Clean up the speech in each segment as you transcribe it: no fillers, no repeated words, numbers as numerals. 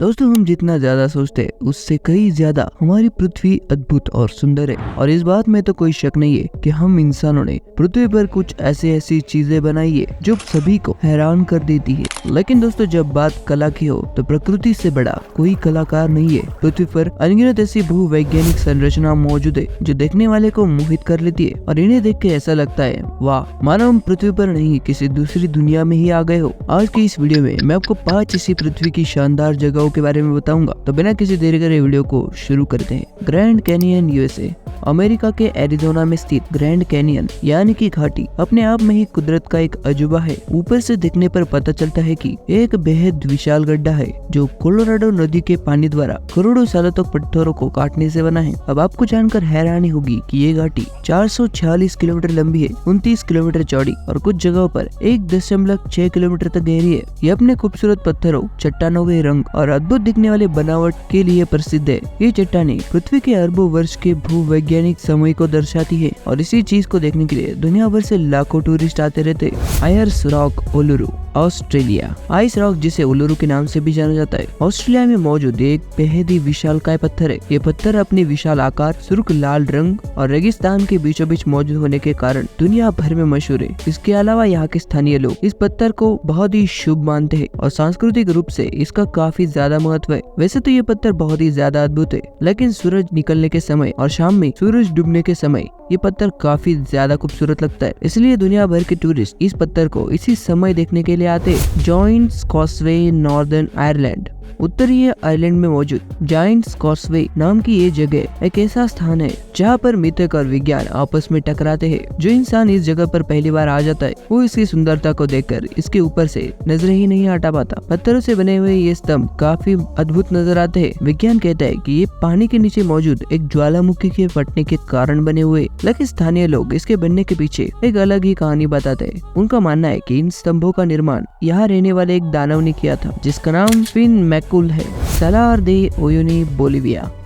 दोस्तों हम जितना ज्यादा सोचते हैं उससे कई ज्यादा हमारी पृथ्वी अद्भुत और सुंदर है और इस बात में तो कोई शक नहीं है कि हम इंसानों ने पृथ्वी पर कुछ ऐसी चीजें बनाई है जो सभी को हैरान कर देती है। लेकिन दोस्तों जब बात कला की हो तो प्रकृति से बड़ा कोई कलाकार नहीं है। पृथ्वी पर अनगिनत ऐसी भूवैज्ञानिक संरचना मौजूद है जो देखने वाले को मोहित कर लेती है और इन्हें देख के ऐसा लगता है वाह मानो हम पृथ्वी पर नहीं किसी दूसरी दुनिया में ही आ गए हो। आज की इस वीडियो में मैं आपको 5 ऐसी पृथ्वी की शानदार जगहों के बारे में बताऊंगा। तो बिना किसी देरी करे वीडियो को शुरू करते हैं। ग्रैंड कैनियन यूएसए अमेरिका के एरिजोना में स्थित ग्रैंड कैनियन यानी कि घाटी अपने आप में ही कुदरत का एक अजूबा है। ऊपर से देखने पर पता चलता है कि एक बेहद विशाल गड्ढा है जो कोलोराडो नदी के पानी द्वारा करोड़ों सालों तक पत्थरों को काटने से बना है। अब आपको जानकर हैरानी होगी कि ये घाटी 446 किलोमीटर लंबी है, 29 किलोमीटर चौड़ी और कुछ जगहों पर 1.6 किलोमीटर तक गहरी है। ये अपने खूबसूरत पत्थरों, चट्टानों के रंग और अद्भुत दिखने वाले बनावट के लिए प्रसिद्ध है। ये चट्टानें पृथ्वी के अरबों वर्ष के भूवैज्ञानिक समय को दर्शाती है और इसी चीज को देखने के लिए दुनिया भर से लाखों टूरिस्ट आते रहते। Ayers Rock Uluru Australia. Ice rock जिसे उलुरु के नाम से भी जाना जाता है ऑस्ट्रेलिया में मौजूद एक बेहद ही विशालकाय पत्थर है। ये पत्थर अपने विशाल आकार, सुर्ख लाल रंग और रेगिस्तान के बीचों बीच मौजूद होने के कारण दुनिया भर में मशहूर है। इसके अलावा यहाँ के स्थानीय लोग इस पत्थर को बहुत ही शुभ मानते हैं और सांस्कृतिक रूप से इसका काफी ज्यादा महत्व है। वैसे तो ये पत्थर बहुत ही ज्यादा अद्भुत है, लेकिन सूरज निकलने के समय और शाम में सूरज डूबने के समय ये पत्थर काफी ज्यादा खूबसूरत लगता है। इसलिए दुनिया भर के टूरिस्ट इस पत्थर को इसी समय देखने के लिए आते हैं। जॉइंट्स कॉसवे नॉर्दर्न आयरलैंड उत्तरीय आइलैंड में मौजूद जॉइंट्स कॉसवे नाम की ये जगह एक ऐसा स्थान है जहाँ पर मिथक और विज्ञान आपस में टकराते हैं। जो इंसान इस जगह पर पहली बार आ जाता है वो इसकी सुंदरता को देखकर इसके ऊपर से नजर ही नहीं हटा पाता। पत्थरों से बने हुए ये स्तंभ काफी अद्भुत नजर आते हैं। विज्ञान कहता है कि ये पानी के नीचे मौजूद एक ज्वालामुखी के फटने के कारण बने हुए, लेकिन स्थानीय लोग इसके बनने के पीछे एक अलग ही कहानी बताते हैं। उनका मानना है कि इन स्तंभों का निर्माण यहाँ रहने वाले एक दानव ने किया था जिसका नाम फिन मैकुल है। सालार दे उयुनी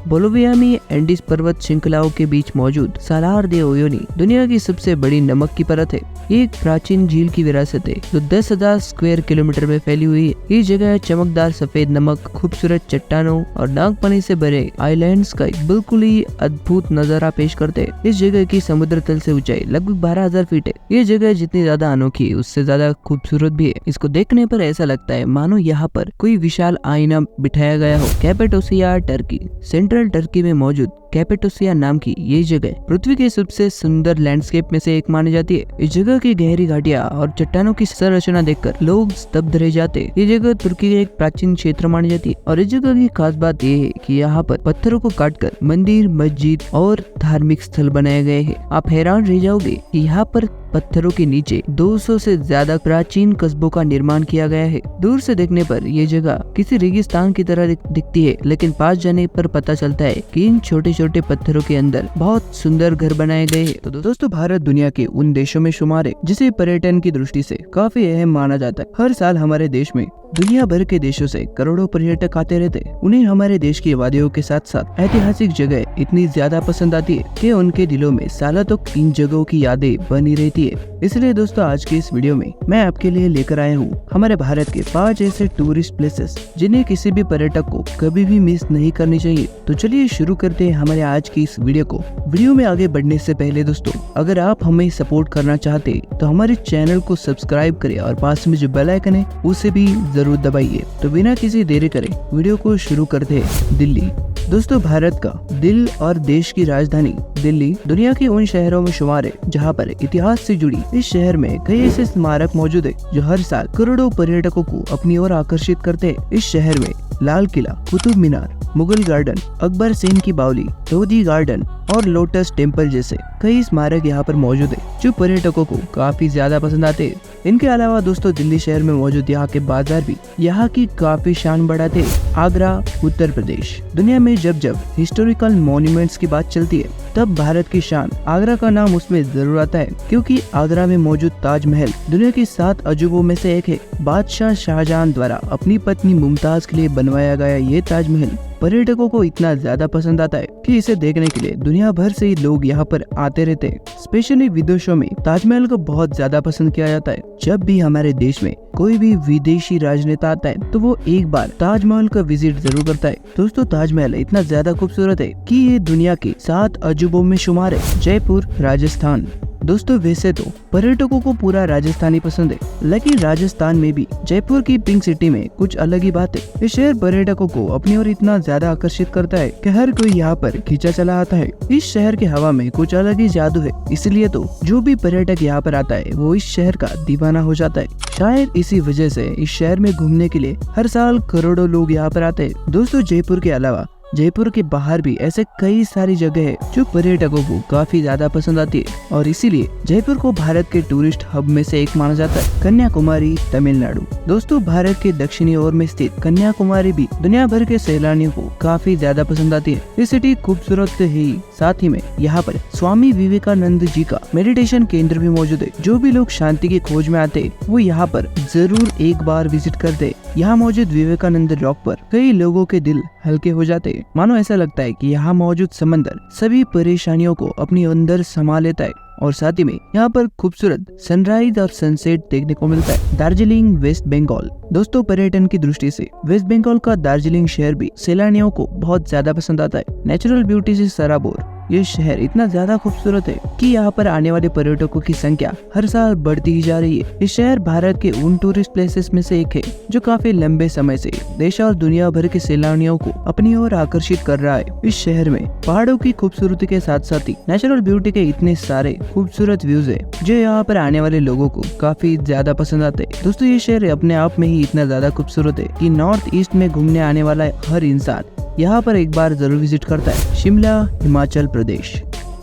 बोलिविया में एंडीज पर्वत श्रृंखलाओं के बीच मौजूद सालार दे उयुनी दुनिया की सबसे बड़ी नमक की परत है। ये एक प्राचीन झील की विरासत है जो 10,000 स्क्वायर किलोमीटर में फैली हुई है। ये जगह चमकदार सफेद नमक, खूबसूरत चट्टानों और नागपानी से भरे आइलैंड्स का एक बिल्कुल ही अद्भुत नजारा पेश करते हैं। इस जगह की समुद्र तल से ऊंचाई लगभग 12,000 फीट है। ये जगह जितनी ज्यादा अनोखी है उससे ज्यादा खूबसूरत भी है। इसको देखने पर ऐसा लगता है मानो यहाँ पर कोई विशाल आईना बिठाया गया हो। कैपेडोसिया टर्की। सेंट्रल टर्की में मौजूद कैपेडोसिया नाम की ये जगह पृथ्वी के सबसे सुंदर लैंडस्केप में से एक मानी जाती है। इस जगह की गहरी घाटियां और चट्टानों की संरचना देखकर लोग स्तब्ध रह जाते हैं। ये जगह तुर्की के एक प्राचीन क्षेत्र मानी जाती है और इस जगह की खास बात ये है कि यहाँ पर पत्थरों को काटकर मंदिर, मस्जिद और धार्मिक स्थल बनाए गए हैं। आप हैरान रह जाओगे कि यहाँ पर पत्थरों के नीचे 200 से ज्यादा प्राचीन कस्बों का निर्माण किया गया है। दूर से देखने पर यह जगह किसी रेगिस्तान की तरह दिखती है, लेकिन पास जाने पर पता चलता है कि इन छोटे छोटे पत्थरों के अंदर बहुत सुंदर घर बनाए गए हैं। तो दोस्तों भारत दुनिया के उन देशों में शुमार है जिसे पर्यटन की दृष्टि से काफी अहम माना जाता है। हर साल हमारे देश में दुनिया भर के देशों से करोड़ों पर्यटक आते रहते हैं। उन्हें हमारे देश की वादियों के साथ साथ ऐतिहासिक जगह इतनी ज्यादा पसंद आती है कि उनके दिलों में सालों तक इन जगहों की यादें बनी रहती है। इसलिए दोस्तों आज की इस वीडियो में मैं आपके लिए लेकर आया हूँ हमारे भारत के 5 ऐसे टूरिस्ट प्लेसेस जिन्हें किसी भी पर्यटक को कभी भी मिस नहीं करनी चाहिए। तो चलिए शुरू करते हैं हमारे आज की इस वीडियो को। वीडियो में आगे बढ़ने से पहले दोस्तों अगर आप हमें सपोर्ट करना चाहते तो हमारे चैनल को सब्सक्राइब करें और पास में जो बेल आइकन है उसे भी जरूर दबाइए। तो बिना किसी देरी करे वीडियो को शुरू करते हैं। दिल्ली। दोस्तों भारत का दिल और देश की राजधानी दिल्ली दुनिया के उन शहरों में शुमार है जहां पर इतिहास से जुड़ी इस शहर में कई ऐसे स्मारक मौजूद है जो हर साल करोड़ों पर्यटकों को अपनी ओर आकर्षित करते हैं। इस शहर में लाल किला, कुतुब मीनार, मुगल गार्डन, अकबर सेन की बावली, लोधी गार्डन और लोटस टेम्पल जैसे कई स्मारक यहाँ पर मौजूद है जो पर्यटकों को काफी ज्यादा पसंद आते हैं। इनके अलावा दोस्तों दिल्ली शहर में मौजूद यहाँ के बाजार भी यहाँ की काफी शान बढ़ाते हैं। आगरा, उत्तर प्रदेश। दुनिया में जब जब हिस्टोरिकल मॉन्यूमेंट्स की बात चलती है तब भारत की शान आगरा का नाम उसमें जरूर आता है, क्योंकि आगरा में मौजूद ताजमहल दुनिया की 7 अजूबों में से एक है। बादशाह शाहजहां द्वारा अपनी पत्नी मुमताज के लिए बनवाया गया ये ताजमहल पर्यटकों को इतना ज्यादा पसंद आता है कि इसे देखने के लिए दुनिया भर से लोग यहाँ पर आते रहते हैं। स्पेशली विदेशों में ताजमहल को बहुत ज्यादा पसंद किया जाता है। जब भी हमारे देश में कोई भी विदेशी राजनेता आता है तो वो एक बार ताजमहल का विजिट जरूर करता है। दोस्तों, ताजमहल इतना ज्यादा खूबसूरत है कि ये दुनिया के 7 अजूबों में शुमार है। जयपुर, राजस्थान। दोस्तों, वैसे तो पर्यटकों को पूरा राजस्थान ही पसंद है, लेकिन राजस्थान में भी जयपुर की पिंक सिटी में कुछ अलग ही बात है। ये शहर पर्यटकों को अपनी ओर इतना ज्यादा आकर्षित करता है कि हर कोई यहाँ पर खींचा चला आता है। इस शहर के हवा में कुछ अलग ही जादू है, इसलिए तो जो भी पर्यटक यहाँ पर आता है वो इस शहर का दीवाना हो जाता है। शायद इसी वजह से इस शहर में घूमने के लिए हर साल करोड़ों लोग यहाँ पर आते हैं। दोस्तों, जयपुर के अलावा जयपुर के बाहर भी ऐसे कई सारी जगह है जो पर्यटकों को काफी ज्यादा पसंद आती है और इसीलिए जयपुर को भारत के टूरिस्ट हब में से एक माना जाता है। कन्याकुमारी, तमिलनाडु। दोस्तों, भारत के दक्षिणी ओर में स्थित कन्याकुमारी भी दुनिया भर के सैलानियों को काफी ज्यादा पसंद आती है। ये सिटी खूबसूरत तो है ही, साथ ही में यहाँ पर स्वामी विवेकानंद जी का मेडिटेशन केंद्र भी मौजूद है। जो भी लोग शांति की खोज में आते वो यहाँ पर जरूर एक बार विजिट करते। यहाँ मौजूद विवेकानंद रॉक पर कई लोगों के दिल हल्के हो जाते। मानो ऐसा लगता है कि यहाँ मौजूद समंदर सभी परेशानियों को अपने अंदर समा लेता है और साथ ही में यहाँ पर खूबसूरत सनराइज और सनसेट देखने को मिलता है। दार्जिलिंग, वेस्ट बंगाल। दोस्तों, पर्यटन की दृष्टि से वेस्ट बंगाल का दार्जिलिंग शहर भी सैलानियों को बहुत ज्यादा पसंद आता है। नेचुरल ब्यूटी से सराबोर ये शहर इतना ज्यादा खूबसूरत है कि यहाँ पर आने वाले पर्यटकों की संख्या हर साल बढ़ती ही जा रही है। ये शहर भारत के उन टूरिस्ट प्लेसेस में से एक है जो काफी लंबे समय से देश और दुनिया भर के सैलानियों को अपनी ओर आकर्षित कर रहा है। इस शहर में पहाड़ों की खूबसूरती के साथ साथ ही नेचुरल ब्यूटी के इतने सारे खूबसूरत व्यूज है जो यहाँ पर आने वाले लोगों को काफी ज्यादा पसंद आते हैं। दोस्तों, ये शहर अपने आप में ही इतना ज्यादा खूबसूरत है कि नॉर्थ ईस्ट में घूमने आने वाला हर इंसान यहाँ पर एक बार जरूर विजिट करता है। शिमला, हिमाचल प्रदेश।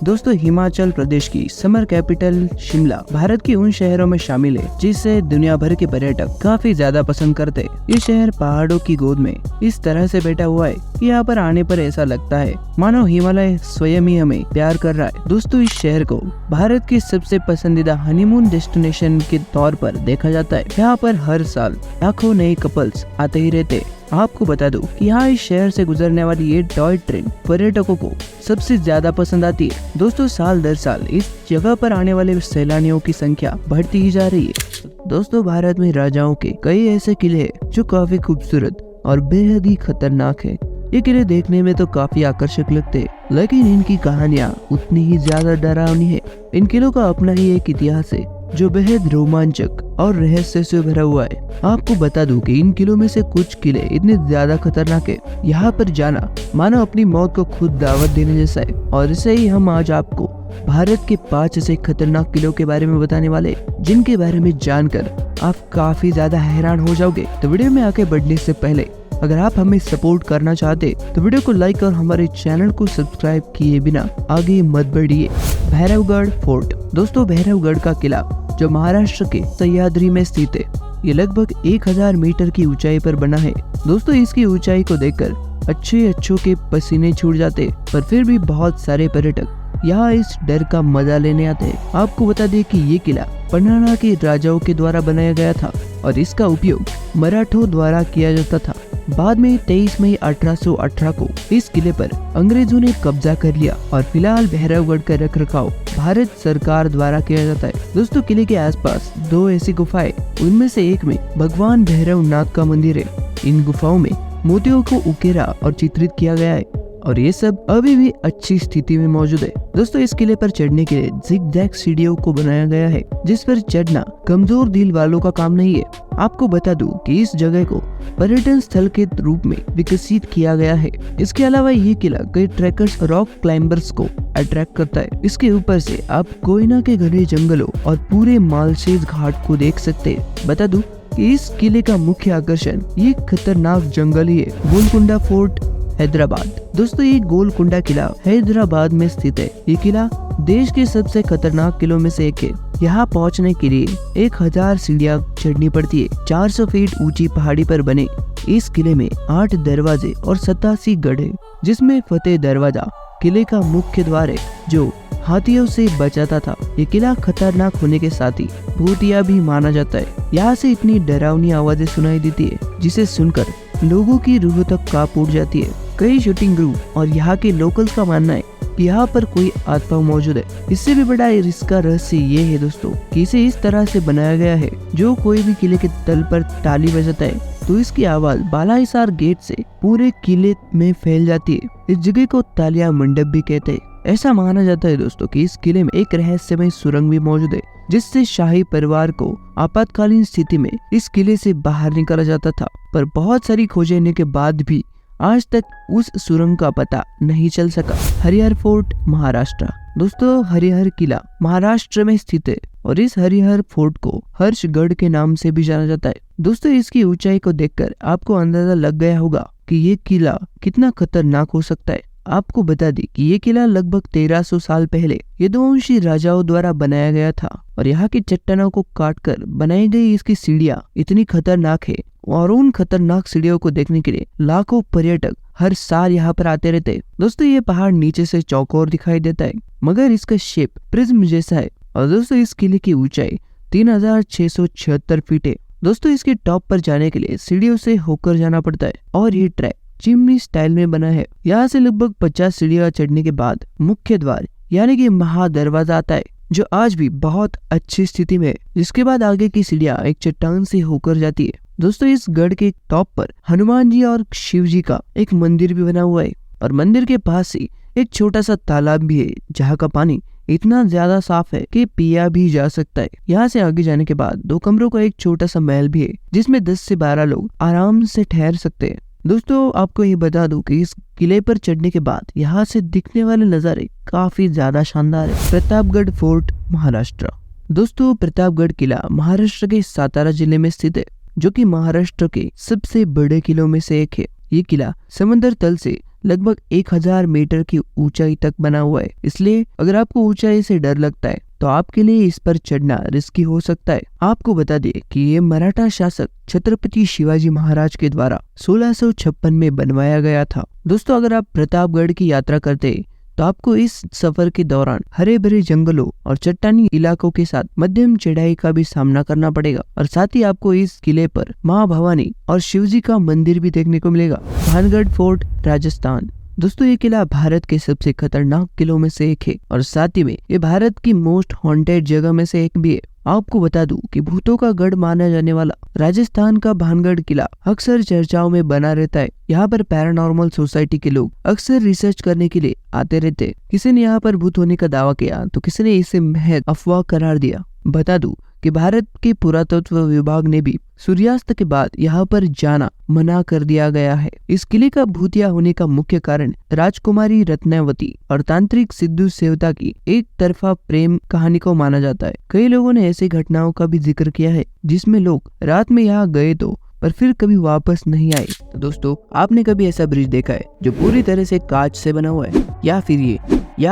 दोस्तों, हिमाचल प्रदेश की समर कैपिटल शिमला भारत के उन शहरों में शामिल है जिसे दुनिया भर के पर्यटक काफी ज्यादा पसंद करते हैं। ये शहर पहाड़ों की गोद में इस तरह से बैठा हुआ है कि यहाँ पर आने पर ऐसा लगता है मानो हिमालय स्वयं ही हमें प्यार कर रहा है। दोस्तों, इस शहर को भारत के सबसे पसंदीदा हनीमून डेस्टिनेशन के तौर पर देखा जाता है। यहाँ पर हर साल लाखों नए कपल्स आते ही रहते हैं। आपको बता दूं कि यहाँ इस शहर से गुजरने वाली ये टॉय ट्रेन पर्यटकों को सबसे ज्यादा पसंद आती है। दोस्तों, साल दर साल इस जगह पर आने वाले सैलानियों की संख्या बढ़ती ही जा रही है। दोस्तों, भारत में राजाओं के कई ऐसे किले हैं जो काफी खूबसूरत और बेहद ही खतरनाक है। ये किले देखने में तो काफी आकर्षक लगते हैं, लेकिन इनकी कहानियाँ उतनी ही ज्यादा डरावनी है। इन किलों का अपना ही एक इतिहास है जो बेहद रोमांचक और रहस्य से भरा हुआ है। आपको बता दूं कि इन किलों में से कुछ किले इतने ज्यादा खतरनाक है, यहाँ पर जाना मानो अपनी मौत को खुद दावत देने जैसा है। और इसे ही हम आज आपको भारत के 5 ऐसे खतरनाक किलों के बारे में बताने वाले, जिनके बारे में जानकर आप काफी ज्यादा हैरान हो जाओगे। तो वीडियो में आगे बढ़ने से पहले अगर आप हमें सपोर्ट करना चाहते तो वीडियो को लाइक और हमारे चैनल को सब्सक्राइब किए बिना आगे मत बढ़िए। भैरवगढ़ फोर्ट। दोस्तों, भैरवगढ़ का किला जो महाराष्ट्र के सह्याद्री में स्थित है, ये लगभग 1000 मीटर की ऊंचाई पर बना है। दोस्तों, इसकी ऊंचाई को देखकर अच्छों के पसीने छूट जाते, पर फिर भी बहुत सारे पर्यटक यहाँ इस डर का मजा लेने आते हैं। आपको बता दें कि ये किला पन्हाड़ा के राजाओं के द्वारा बनाया गया था और इसका उपयोग मराठों द्वारा किया जाता था। बाद में 23 मई 1818 को इस किले पर अंग्रेजों ने कब्जा कर लिया और फिलहाल भैरवगढ़ का रखरखाव भारत सरकार द्वारा किया जाता है। दोस्तों, किले के आसपास 2 ऐसी गुफाएं, उनमें से एक में भगवान भैरवनाथ का मंदिर है। इन गुफाओं में मोतियों को उकेरा और चित्रित किया गया है और ये सब अभी भी अच्छी स्थिति में मौजूद है। दोस्तों, इस किले पर चढ़ने के लिए जिगजैग सीढ़ियों को बनाया गया है, जिस पर चढ़ना कमजोर दिल वालों का काम नहीं है। आपको बता दूं कि इस जगह को पर्यटन स्थल के रूप में विकसित किया गया है। इसके अलावा ये किला कई ट्रैकर्स, रॉक क्लाइंबर्स को अट्रैक्ट करता है। इसके ऊपर से आप कोयना के घने जंगलों और पूरे मालशेज घाट को देख सकते हैं। बता दूं कि इस किले का मुख्य आकर्षण ये खतरनाक जंगल ही है। गोलकुंडा फोर्ट, हैदराबाद। दोस्तों, ये गोलकुंडा किला हैदराबाद में स्थित है। ये किला देश के सबसे खतरनाक किलों में से एक है। यहाँ पहुँचने के लिए 1000 सीढ़ियाँ चढ़नी पड़ती है। 400 फीट ऊंची पहाड़ी पर बने इस किले में 8 दरवाजे और 87 गढ़ है, जिसमें फतेह दरवाजा किले का मुख्य द्वार है जो हाथियों से बचाता था। ये किला खतरनाक होने के साथ ही भूतिया भी माना जाता है। यहाँ से इतनी डरावनी आवाजें सुनाई देती है जिसे सुनकर लोगों की रूह तक कांप उठ जाती है। कई शूटिंग ग्रुप और यहाँ के लोकल्स का मानना है कि यहाँ पर कोई आत्मा मौजूद है। इससे भी बड़ा इसका रहस्य ये है दोस्तों कि इसे इस तरह से बनाया गया है, जो कोई भी किले के तल पर ताली बजाता है तो इसकी आवाज बालाहिसार गेट से पूरे किले में फैल जाती है। इस जगह को तालिया मंडप भी कहते हैं। ऐसा माना जाता है दोस्तों कि इस किले में एक रहस्यमय सुरंग भी मौजूद है, जिससे शाही परिवार को आपातकालीन स्थिति में इस किले से बाहर निकाला जाता था। पर बहुत सारी खोजने के बाद भी आज तक उस सुरंग का पता नहीं चल सका। हरिहर फोर्ट, महाराष्ट्र। दोस्तों, हरिहर किला महाराष्ट्र में स्थित है और इस हरिहर फोर्ट को हर्षगढ़ के नाम से भी जाना जाता है। दोस्तों, इसकी ऊंचाई को देखकर आपको अंदाजा लग गया होगा कि ये किला कितना खतरनाक हो सकता है। आपको बता दी कि ये किला लगभग 1300 साल पहले यदुवंशी राजाओं द्वारा बनाया गया था और यहाँ की चट्टानों को काटकर बनाई गई इसकी सीढ़ियां इतनी खतरनाक है और उन खतरनाक सीढ़ियों को देखने के लिए लाखों पर्यटक हर साल यहाँ पर आते रहते हैं। दोस्तों, ये पहाड़ नीचे से चौकोर दिखाई देता है, मगर इसका शेप प्रिज्म जैसा है। और दोस्तों, इस किले की ऊंचाई 3676 फीट है। दोस्तों, इसके टॉप पर जाने के लिए सीढ़ियों से होकर जाना पड़ता है और ये ट्रैक चिमनी स्टाइल में बना है। यहाँ से लगभग 50 सीढ़ियां चढ़ने के बाद मुख्य द्वार यानी कि महादरवाजा आता है, जो आज भी बहुत अच्छी स्थिति में है। जिसके बाद आगे की सीढ़ियां एक चट्टान से होकर जाती है। दोस्तों, इस गढ़ के टॉप पर हनुमान जी और शिव जी का एक मंदिर भी बना हुआ है और मंदिर के पास ही एक छोटा सा तालाब भी है, जहाँ का पानी इतना ज्यादा साफ है कि पिया भी जा सकता है। यहाँ से आगे जाने के बाद 2 कमरों का एक छोटा सा महल भी है, जिसमें 10 से 12 लोग आराम से ठहर सकते हैं। दोस्तों, आपको ये बता दूं कि इस किले पर चढ़ने के बाद यहाँ से दिखने वाले नज़ारे काफी ज्यादा शानदार है। प्रतापगढ़ फोर्ट, महाराष्ट्र। दोस्तों, प्रतापगढ़ किला महाराष्ट्र के सातारा जिले में स्थित है, जो कि महाराष्ट्र के सबसे बड़े किलों में से एक है। ये किला समंदर तल से लगभग 1000 मीटर की ऊंचाई तक बना हुआ है। इसलिए अगर आपको ऊंचाई से डर लगता है तो आपके लिए इस पर चढ़ना रिस्की हो सकता है। आपको बता दें कि ये मराठा शासक छत्रपति शिवाजी महाराज के द्वारा 1656 में बनवाया गया था। दोस्तों, अगर आप प्रतापगढ़ की यात्रा करते तो आपको इस सफर के दौरान हरे भरे जंगलों और चट्टानी इलाकों के साथ मध्यम चढ़ाई का भी सामना करना पड़ेगा और साथ ही आपको इस किले पर माँ भवानी और शिवजी का मंदिर भी देखने को मिलेगा। भानगढ़ फोर्ट, राजस्थान। दोस्तों, ये किला भारत के सबसे खतरनाक किलों में से एक है और साथ ही में ये भारत की मोस्ट हॉन्टेड जगह में से एक भी है। आपको बता दूं कि भूतों का गढ़ माना जाने वाला राजस्थान का भानगढ़ किला अक्सर चर्चाओं में बना रहता है। यहाँ पर पैरानॉर्मल सोसाइटी के लोग अक्सर रिसर्च करने के लिए आते रहते। किसी ने यहाँ पर भूत होने का दावा किया तो किसी ने इसे महज अफवाह करार दिया। बता दूं कि भारत के पुरातत्व विभाग ने भी सूर्यास्त के बाद यहाँ पर जाना मना कर दिया गया है। इस किले का भूतिया होने का मुख्य कारण राजकुमारी रत्नावती और तांत्रिक सिद्धू सेवता की एक तरफा प्रेम कहानी को माना जाता है। कई लोगों ने ऐसी घटनाओं का भी जिक्र किया है जिसमें लोग रात में यहाँ गए तो पर फिर कभी वापस नहीं आए। तो दोस्तों, आपने कभी ऐसा ब्रिज देखा है जो पूरी तरह से कांच से बना हुआ है, या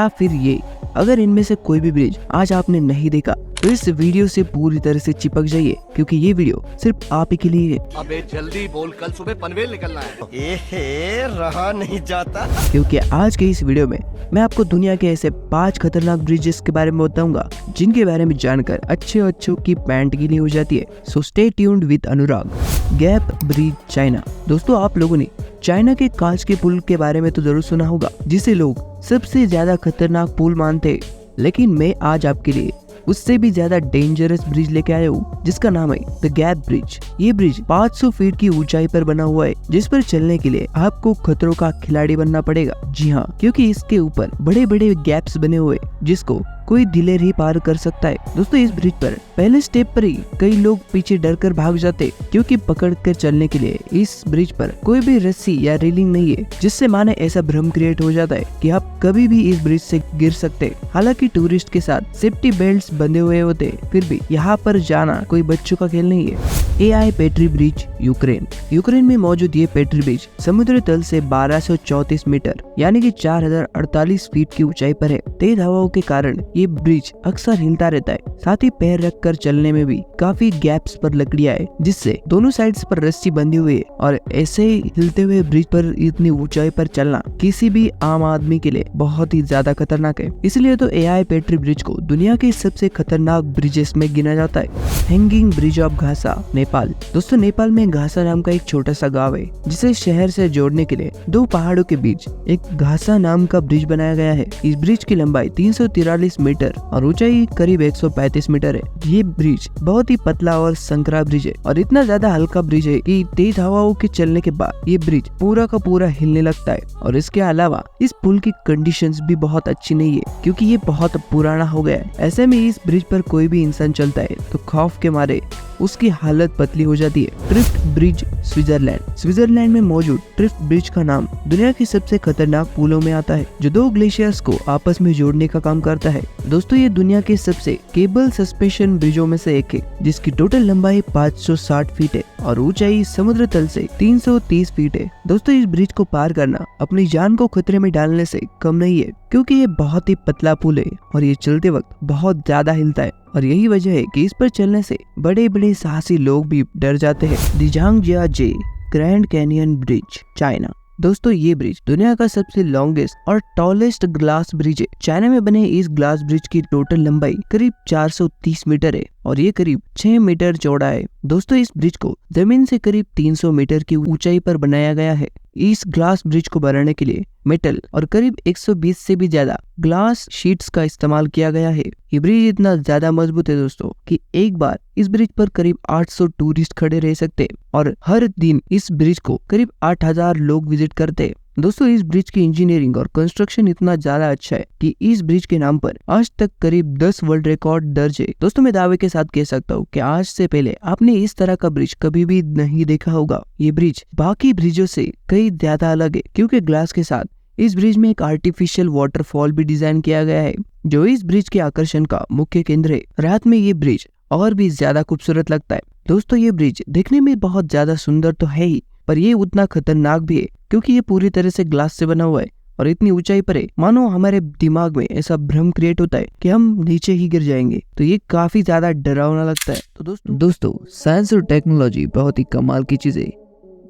फिर ये अगर इनमें से कोई भी ब्रिज आज आपने नहीं देखा तो इस वीडियो से पूरी तरह से चिपक जाइए, क्योंकि ये वीडियो सिर्फ आप ही के लिए है। अबे जल्दी बोल, कल सुबह पनवेल निकलना है। रहा नहीं जाता। क्योंकि आज के इस वीडियो में मैं आपको दुनिया के ऐसे 5 खतरनाक ब्रिजेस के बारे में बताऊंगा जिनके बारे में जानकर अच्छों की पैंट गीली हो जाती है। So stay tuned with Anurag. Gap bridge, China. दोस्तों, आप लोगों ने चाइना के कांच के पुल के बारे में तो जरूर सुना होगा, जिसे लोग सबसे ज्यादा खतरनाक पुल मानते हैं। लेकिन मैं आज आपके लिए उससे भी ज्यादा डेंजरस ब्रिज लेके आया हूँ, जिसका नाम है द गैप ब्रिज। ये ब्रिज 500 फीट की ऊंचाई पर बना हुआ है, जिस पर चलने के लिए आपको खतरों का खिलाड़ी बनना पड़ेगा। जी हाँ, क्योंकि इसके ऊपर बड़े बड़े गैप्स बने हुए जिसको कोई दिलेर ही पार कर सकता है। दोस्तों, इस ब्रिज पर पहले स्टेप पर ही कई लोग पीछे डर कर भाग जाते, क्योंकि पकड़ कर चलने के लिए इस ब्रिज पर कोई भी रस्सी या रेलिंग नहीं है, जिससे माने ऐसा भ्रम क्रिएट हो जाता है कि आप कभी भी इस ब्रिज से गिर सकते। हालांकि टूरिस्ट के साथ सेफ्टी बेल्ट बंधे हुए होते, फिर भी यहाँ पर जाना कोई बच्चों का खेल नहीं है। एआई पेट्री ब्रिज, यूक्रेन में मौजूद ये पेट्री ब्रिज समुद्र तल से 1234 मीटर यानी कि 4048 फीट की ऊंचाई पर है। तेज हवाओं के कारण ये ब्रिज अक्सर हिलता रहता है, साथ ही पैर रख कर चलने में भी काफी गैप्स पर लकड़ियां है, जिससे दोनों साइड्स पर रस्सी बंधी हुई है। और ऐसे हिलते हुए ब्रिज पर इतनी ऊंचाई पर चलना किसी भी आम आदमी के लिए बहुत ही ज्यादा खतरनाक है। इसलिए तो एआई पेट्री ब्रिज को दुनिया के सबसे खतरनाक ब्रिजेस में गिना जाता है। Hanging bridge of Ghasa, Nepal. दोस्तों, नेपाल में घासा नाम का एक छोटा सा गाँव है, जिसे शहर से जोड़ने के लिए दो पहाड़ों के बीच एक घासा नाम का ब्रिज बनाया गया है। इस ब्रिज की लंबाई 343 मीटर और ऊंचाई करीब 135 मीटर है। ये ब्रिज बहुत ही पतला और संकरा ब्रिज है और इतना ज्यादा हल्का ब्रिज है कि तेज हवाओं के चलने के बाद ये ब्रिज पूरा का पूरा हिलने लगता है। और इसके अलावा इस पुल की कंडीशंस भी बहुत अच्छी नहीं है, क्योंकि ये बहुत पुराना हो गया है। ऐसे में इस ब्रिज पर कोई भी इंसान चलता है तो खौफ के मारे उसकी हालत पतली हो जाती है। ट्रिफ्ट ब्रिज, स्विट्जरलैंड। स्विट्जरलैंड में मौजूद ट्रिफ्ट ब्रिज का नाम दुनिया के सबसे खतरनाक पुलों में आता है, जो दो ग्लेशियर्स को आपस में जोड़ने का काम करता है। दोस्तों, ये दुनिया के सबसे केबल सस्पेंशन ब्रिजों में से एक है, जिसकी टोटल लंबाई 560 फीट है और ऊंचाई समुद्र तल से 330 फीट है। दोस्तों, इस ब्रिज को पार करना अपनी जान को खतरे में डालने से कम नहीं है, क्योंकि ये बहुत ही पतला पुल है और ये चलते वक्त बहुत ज्यादा हिलता है। और यही वजह है कि इस पर चलने से बड़े बड़े साहसी लोग भी डर जाते हैं। दिजांगजियाजे ग्रैंड कैनियन ब्रिज, चाइना। दोस्तों, ये ब्रिज दुनिया का सबसे लॉन्गेस्ट और टॉलेस्ट ग्लास ब्रिज है। चाइना में बने इस ग्लास ब्रिज की टोटल लंबाई करीब 430 मीटर है और ये करीब 6 मीटर चौड़ा है। दोस्तों, इस ब्रिज को जमीन से करीब 300 मीटर की ऊंचाई पर बनाया गया है। इस ग्लास ब्रिज को बनाने के लिए मेटल और करीब 120 से भी ज्यादा ग्लास शीट्स का इस्तेमाल किया गया है। ये ब्रिज इतना ज्यादा मजबूत है दोस्तों कि एक बार इस ब्रिज पर करीब 800 टूरिस्ट खड़े रह सकते हैं और हर दिन इस ब्रिज को करीब 8000 लोग विजिट करते हैं। दोस्तों, इस ब्रिज की इंजीनियरिंग और कंस्ट्रक्शन इतना ज्यादा अच्छा है कि इस ब्रिज के नाम पर आज तक करीब 10 वर्ल्ड रिकॉर्ड दर्ज है। दोस्तों, मैं दावे के साथ कह सकता हूँ कि आज से पहले आपने इस तरह का ब्रिज कभी भी नहीं देखा होगा। ये ब्रिज बाकी ब्रिजों से कई ज्यादा अलग है, क्योंकि ग्लास के साथ इस ब्रिज में एक आर्टिफिशियल वाटरफॉल भी डिजाइन किया गया है, जो इस ब्रिज के आकर्षण का मुख्य केंद्र है। रात में ये ब्रिज और भी ज्यादा खूबसूरत लगता है। दोस्तों, ये ब्रिज देखने में बहुत ज्यादा सुंदर तो है ही, पर ये उतना खतरनाक भी है, क्योंकि ये पूरी तरह से ग्लास से बना हुआ है और इतनी ऊंचाई पर है मानो हमारे दिमाग में ऐसा भ्रम क्रिएट होता है कि हम नीचे ही गिर जाएंगे। तो ये काफी ज्यादा डरावना लगता है। तो दोस्तों, साइंस और टेक्नोलॉजी बहुत ही कमाल की चीज है,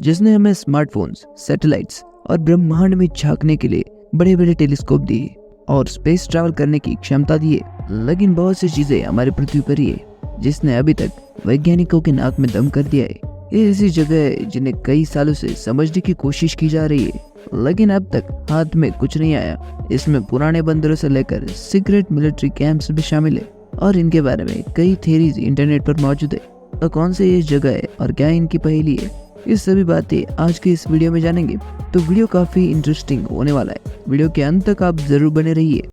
जिसने हमें स्मार्टफोन्स, सैटेलाइट्स और ब्रह्मांड में झांकने के लिए बड़े बड़े टेलीस्कोप दिए और स्पेस ट्रैवल करने की क्षमता दी है। लेकिन बहुत सी चीजें हमारी पृथ्वी पर ही है, जिसने अभी तक वैज्ञानिकों के नाक में दम कर दिया है। ये ऐसी जगह है जिन्हें कई सालों से समझने की कोशिश की जा रही है, लेकिन अब तक हाथ में कुछ नहीं आया। इसमें पुराने बंदरों से लेकर सीक्रेट मिलिट्री कैंप्स भी शामिल है और इनके बारे में कई थ्योरीज इंटरनेट पर मौजूद है। तो कौन सी ये जगह है और क्या इनकी पहेली है, ये सभी बातें आज के इस वीडियो में जानेंगे। तो वीडियो काफी इंटरेस्टिंग होने वाला है। वीडियो के अंत तक आप जरूर बने रहिए।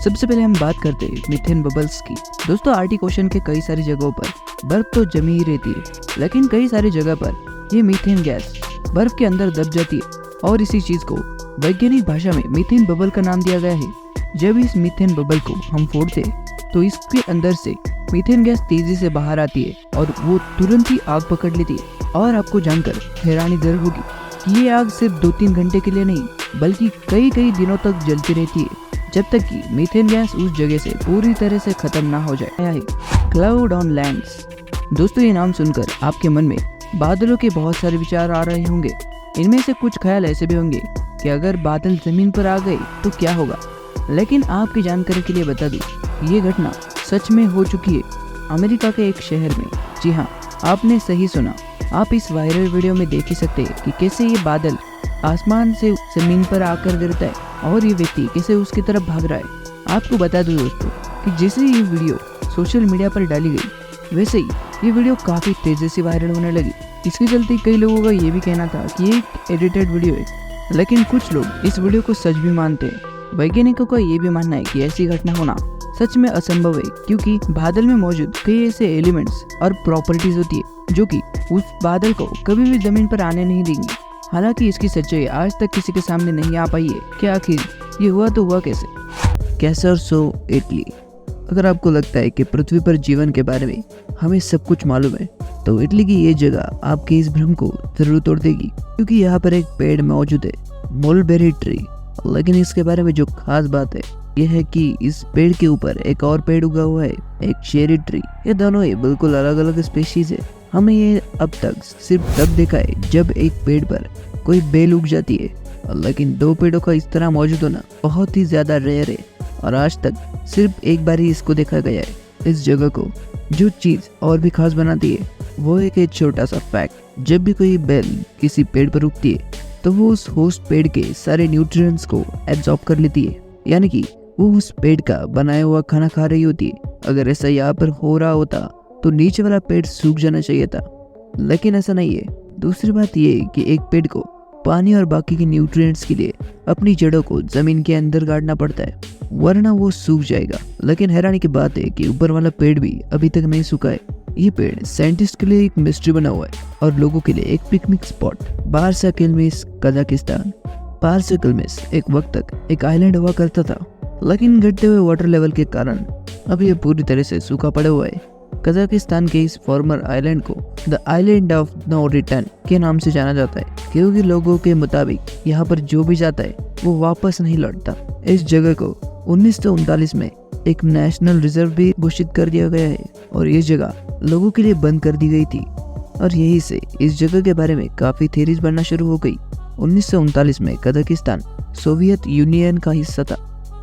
सबसे पहले हम बात करते हैं मीथेन बबल्स की। दोस्तों, आर्टिक ओशन के कई सारी जगहों पर बर्फ तो जमी ही रहती है, लेकिन कई सारी जगह पर ये मीथेन गैस बर्फ के अंदर दब जाती है और इसी चीज को वैज्ञानिक भाषा में मीथेन बबल का नाम दिया गया है। जब इस मीथेन बबल को हम फोड़ते हैं तो इसके अंदर से मीथेन गैस तेजी से बाहर आती है और वो तुरंत ही आग पकड़ लेती है। और आपको जानकर हैरानी जरूर होगी कि ये आग सिर्फ 2-3 घंटे के लिए नहीं, बल्कि कई दिनों तक जलती रहती है, जब तक कि मीथेन गैस उस जगह से पूरी तरह से खत्म ना हो जाए। Cloud on lands. दोस्तों, ये नाम सुनकर आपके मन में बादलों के बहुत सारे विचार आ रहे होंगे। इनमें से कुछ ख्याल ऐसे भी होंगे कि अगर बादल जमीन पर आ गए तो क्या होगा। लेकिन आपकी जानकारी के लिए बता दूं, ये घटना सच में हो चुकी है अमेरिका के एक शहर में। जी हाँ, आपने सही सुना। आप इस वायरल वीडियो में देख ही सकते हैं कि कैसे ये बादल आसमान से जमीन पर आकर गिरता है और ये व्यक्ति कैसे उसकी तरफ भाग रहा है। आपको बता दूं दोस्तों कि जैसे ये वीडियो सोशल मीडिया पर डाली गई, वैसे ही ये वीडियो काफी तेजी से वायरल होने लगी। इसके चलते कई लोगों का ये भी कहना था कि ये एक एडिटेड वीडियो है, लेकिन कुछ लोग इस वीडियो को सच भी मानते हैं। वैज्ञानिकों का ये भी मानना है कि ऐसी घटना होना सच में असंभव है, क्योंकि बादल में मौजूद कई ऐसे एलिमेंट्स और प्रॉपर्टीज होती है जो कि उस बादल को कभी भी जमीन पर आने नहीं देंगी। हालांकि इसकी सच्चाई आज तक किसी के सामने नहीं आ पाई है कि आखिर ये हुआ तो हुआ कैसे। कैसरसो, इटली। अगर आपको लगता है कि पृथ्वी पर जीवन के बारे में हमें सब कुछ मालूम है, तो इटली की ये जगह आपके इस भ्रम को जरूर तोड़ देगी, क्योंकि यहाँ पर एक पेड़ मौजूद है, मलबेरी ट्री। लेकिन इसके बारे में जो खास बात है यह है कि इस पेड़ के ऊपर एक और पेड़ उगा हुआ है, एक चेरी ट्री। ये दोनों ही बिल्कुल अलग अलग स्पेशीज है। हमें ये अब तक सिर्फ तब देखा है जब एक पेड़ पर कोई बेल उग जाती है, लेकिन दो पेड़ों का इस तरह मौजूद होना बहुत ही ज्यादा रेयर है और आज तक सिर्फ एक बार ही इसको देखा गया है। इस जगह को जो चीज और भी खास बनाती है वो एक छोटा सा फैक्ट। जब भी कोई बेल किसी पेड़ पर उगती है तो वो उस होस्ट पेड़ के सारे न्यूट्रिएंट्स को एब्जॉर्ब कर लेती है, यानी कि वो उस पेड़ का बनाया हुआ खाना खा रही होती है। अगर ऐसा यहाँ पर हो रहा होता तो नीचे वाला पेड़ सूख जाना चाहिए था, लेकिन ऐसा नहीं है। दूसरी बात ये कि एक पेड़ को पानी और बाकी के न्यूट्रिएंट्स के लिए अपनी जड़ों को जमीन के अंदर गाड़ना पड़ता है, वरना वो सूख जाएगा। लेकिन हैरानी की बात है कि ऊपर वाला पेड़ भी अभी तक नहीं सूखा है। ये पेड़ साइंटिस्ट के लिए एक मिस्ट्री बना हुआ है और लोगों के लिए एक पिकनिक स्पॉट। बारसाकिलमिस, कजाकिस्तान। बारसाकिलमिस एक वक्त तक एक आइलैंड हुआ करता था, लेकिन घटते हुए वाटर लेवल के कारण अब ये पूरी तरह से सूखा पड़ा हुआ है। कजाकिस्तान के इस फॉर्मर आइलैंड को the island of no return के नाम से जाना जाता है, क्योंकि लोगों के मुताबिक यहाँ पर जो भी जाता है वो वापस नहीं लौटता। इस जगह को 1939 में एक नेशनल रिजर्व भी घोषित कर दिया गया है और ये जगह लोगों के लिए बंद कर दी गई थी और यही से इस जगह के बारे में काफी थ्योरीज बनना शुरू हो गई। 1939 में कजाकिस्तान सोवियत यूनियन का हिस्सा था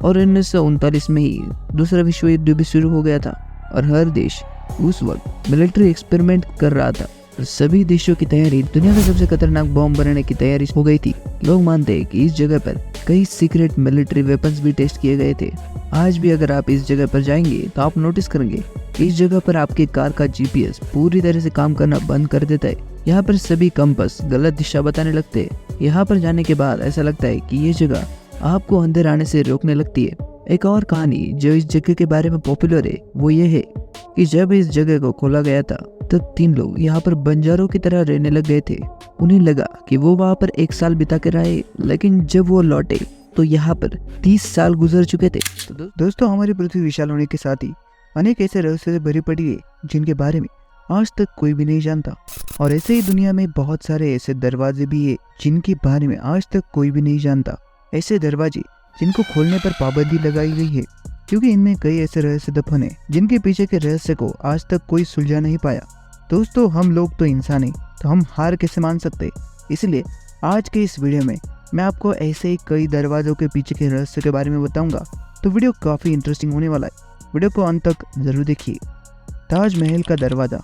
और 1939 में ही दूसरा विश्व युद्ध भी शुरू हो गया था और हर देश उस वक्त मिलिट्री एक्सपेरिमेंट कर रहा था। सभी देशों की तैयारी दुनिया का सबसे खतरनाक बॉम्ब बनाने की तैयारी हो गई थी। लोग मानते हैं कि इस जगह पर कई सीक्रेट मिलिट्री वेपन्स भी टेस्ट किए गए थे। आज भी अगर आप इस जगह पर जाएंगे तो आप नोटिस करेंगे कि इस जगह पर आपके कार का जीपीएस पूरी तरह से काम करना बंद कर देता है। यहाँ पर सभी कंपास गलत दिशा बताने लगते हैं। यहाँ पर जाने के बाद ऐसा लगता है कि ये जगह आपको अंदर आने से रोकने लगती है। एक और कहानी जो इस जगह के बारे में पॉपुलर है वो ये है कि जब इस जगह को खोला गया था तब 3 लोग यहाँ पर बंजारों की तरह रहने लग गए थे। उन्हें लगा कि वो वहाँ पर 1 साल बिता कर रहे, लेकिन जब वो लौटे तो यहाँ पर 30 साल गुजर चुके थे। तो दोस्तों, हमारी पृथ्वी विशाल होने के साथ ही अनेक ऐसे रहस्य से भरी पड़ी है जिनके बारे में आज तक कोई भी नहीं जानता। और ऐसे ही दुनिया में बहुत सारे ऐसे दरवाजे भी है जिनके बारे में आज तक कोई भी नहीं जानता। ऐसे दरवाजे जिनको खोलने पर पाबंदी लगाई गई है, क्योंकि इनमें कई ऐसे रहस्य दफन है जिनके पीछे के रहस्य को आज तक कोई सुलझा नहीं पाया। दोस्तों, हम लोग तो इंसान हैं, तो हम हार कैसे मान सकते। इसलिए आज के इस वीडियो में मैं आपको ऐसे ही कई दरवाजों के पीछे के रहस्य के बारे में बताऊंगा, तो वीडियो काफी इंटरेस्टिंग होने वाला है। वीडियो को अंत तक जरूर देखिए। ताजमहल का दरवाजा।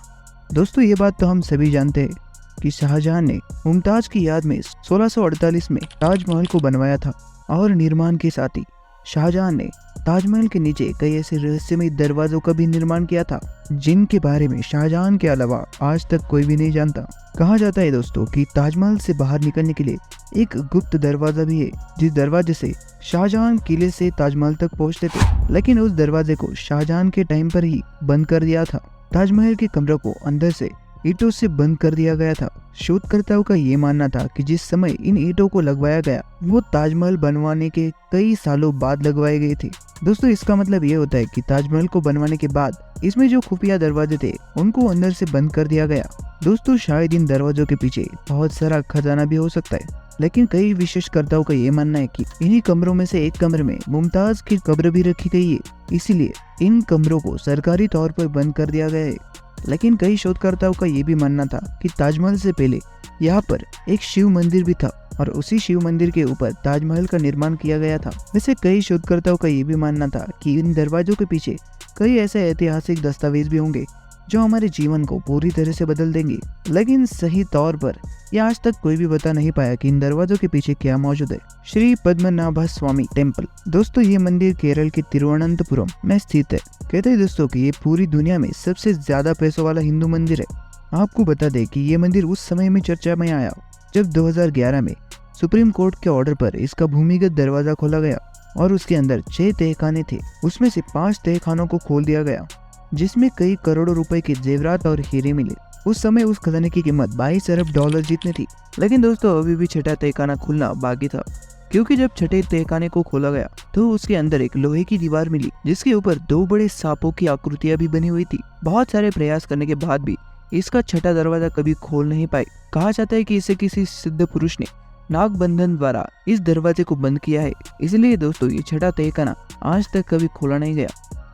दोस्तों, ये बात तो हम सभी जानते हैं कि शाहजहां ने मुमताज की याद में 1648 में ताजमहल को बनवाया था और निर्माण के साथ ही शाहजहां ने ताजमहल के नीचे कई ऐसे रहस्यमय दरवाजों का भी निर्माण किया था जिनके बारे में शाहजहां के अलावा आज तक कोई भी नहीं जानता। कहा जाता है दोस्तों कि ताजमहल से बाहर निकलने के लिए एक गुप्त दरवाजा भी है, जिस दरवाजे से शाहजहां किले से ताजमहल तक पहुंचते थे, लेकिन उस दरवाजे को शाहजहां के टाइम पर ही बंद कर दिया था। ताजमहल के कमरों को अंदर से ईंटों से बंद कर दिया गया था। शोधकर्ताओं का ये मानना था कि जिस समय इन ईंटों को लगवाया गया वो ताजमहल बनवाने के कई सालों बाद लगवाए गए थे। दोस्तों, इसका मतलब ये होता है कि ताजमहल को बनवाने के बाद इसमें जो खुफिया दरवाजे थे उनको अंदर से बंद कर दिया गया। दोस्तों, शायद इन दरवाजों के पीछे बहुत सारा खजाना भी हो सकता है, लेकिन कई विशेषकर्ताओं का ये मानना है कि इन्हीं कमरों में से एक कमरे में मुमताज की कब्र भी रखी गई है, इसीलिए इन कमरों को सरकारी तौर पर बंद कर दिया गया है। लेकिन कई शोधकर्ताओं का ये भी मानना था कि ताजमहल से पहले यहाँ पर एक शिव मंदिर भी था और उसी शिव मंदिर के ऊपर ताजमहल का निर्माण किया गया था। वैसे कई शोधकर्ताओं का ये भी मानना था कि इन दरवाजों के पीछे कई ऐसे ऐतिहासिक दस्तावेज भी होंगे जो हमारे जीवन को पूरी तरह से बदल देंगे, लेकिन सही तौर पर यह आज तक कोई भी बता नहीं पाया कि इन दरवाजों के पीछे क्या मौजूद है। श्री पद्मनाभ स्वामी टेम्पल। दोस्तों, ये मंदिर केरल के तिरुवनंतपुरम में स्थित है। कहते हैं दोस्तों कि ये पूरी दुनिया में सबसे ज्यादा पैसों वाला हिंदू मंदिर है। आपको बता दें कि ये मंदिर उस समय में चर्चा में आया जब 2011 में सुप्रीम कोर्ट के ऑर्डर पर इसका भूमिगत दरवाजा खोला गया और उसके अंदर 6 तहखाने थे। उसमें से 5 तहखानों को खोल दिया गया जिसमें कई करोड़ों रुपए के जेवरात और हीरे मिले। उस समय उस खजाने की कीमत 22 अरब डॉलर जितनी थी। लेकिन दोस्तों, अभी भी 6ठा तहखाना खुलना बाकी था, क्योंकि जब 6ठे तहखाने को खोला गया तो उसके अंदर एक लोहे की दीवार मिली जिसके ऊपर 2 बड़े सांपों की आकृतियां भी बनी हुई थी। बहुत सारे प्रयास करने के बाद भी इसका 6ठा दरवाजा कभी खोल नहीं पाए। कहा जाता है कि इसे किसी सिद्ध पुरुष ने नागबंधन द्वारा इस दरवाजे को बंद किया है, इसलिए दोस्तों ये छठा तहखाना आज तक कभी खोला नहीं गया।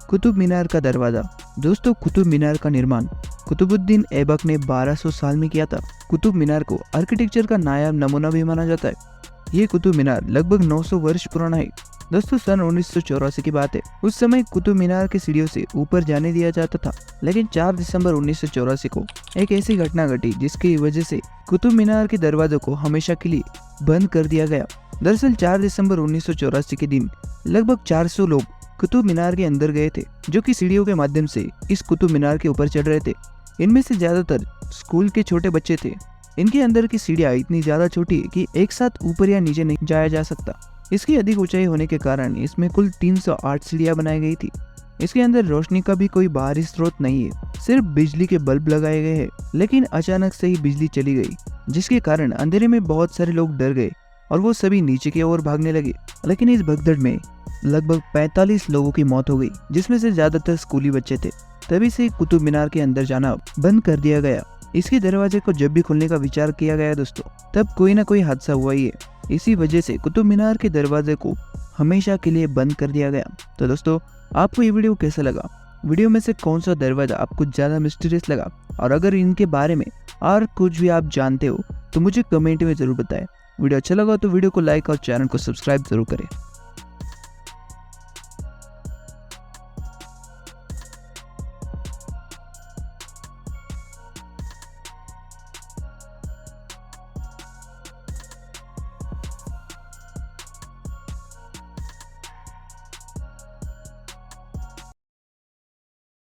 कुतुब मीनार का दरवाजा। दोस्तों कुतुब मीनार का निर्माण कुतुबुद्दीन ऐबक ने 1200 साल में किया था। कुतुब मीनार को आर्किटेक्चर का नायाब नमूना भी माना जाता है। ये कुतुब मीनार लगभग 900 वर्ष पुराना है। दोस्तों सन 1984 की बात है। उस समय कुतुब मीनार की सीढ़ियों से ऊपर जाने दिया जाता था, लेकिन 4 दिसंबर 1984 को एक ऐसी घटना घटी जिसकी वजह से कुतुब मीनार के दरवाजों को हमेशा के लिए बंद कर दिया गया। दरअसल 4 दिसंबर 1984 के दिन लगभग 400 लोग कुतुब मीनार के अंदर गए थे, जो कि सीढ़ियों के माध्यम से इस कुतुब मीनार के ऊपर चढ़ रहे थे। इनमें से ज्यादातर स्कूल के छोटे बच्चे थे। इनके अंदर की सीढ़ियां इतनी ज्यादा छोटी है कि एक साथ ऊपर या नीचे नहीं जाया जा सकता। इसकी अधिक ऊंचाई होने के कारण इसमें कुल 308 सीढ़ियां बनाई गई थी। इसके अंदर रोशनी का भी कोई बाहरी स्रोत नहीं है, सिर्फ बिजली के बल्ब लगाए गए हैं। लेकिन अचानक से ही बिजली चली गई, जिसके कारण अंधेरे में बहुत सारे लोग डर गए और वो सभी नीचे की ओर भागने लगे। लेकिन इस भगदड़ में लगभग 45 लोगों की मौत हो गई, जिसमें से ज्यादातर स्कूली बच्चे थे। तभी से कुतुब मीनार के अंदर जाना बंद कर दिया गया। इसके दरवाजे को जब भी खोलने का विचार किया गया दोस्तों, तब कोई ना कोई हादसा हुआ ही है। इसी वजह से कुतुब मीनार के दरवाजे को हमेशा के लिए बंद कर दिया गया। तो दोस्तों आपको ये वीडियो कैसा लगा? वीडियो में से कौन सा दरवाजा आपको ज्यादा मिस्टीरियस लगा? और अगर इनके बारे में और कुछ भी आप जानते हो तो मुझे कमेंट में जरूर बताएं। वीडियो अच्छा लगा तो वीडियो को लाइक और चैनल को सब्सक्राइब जरूर करें।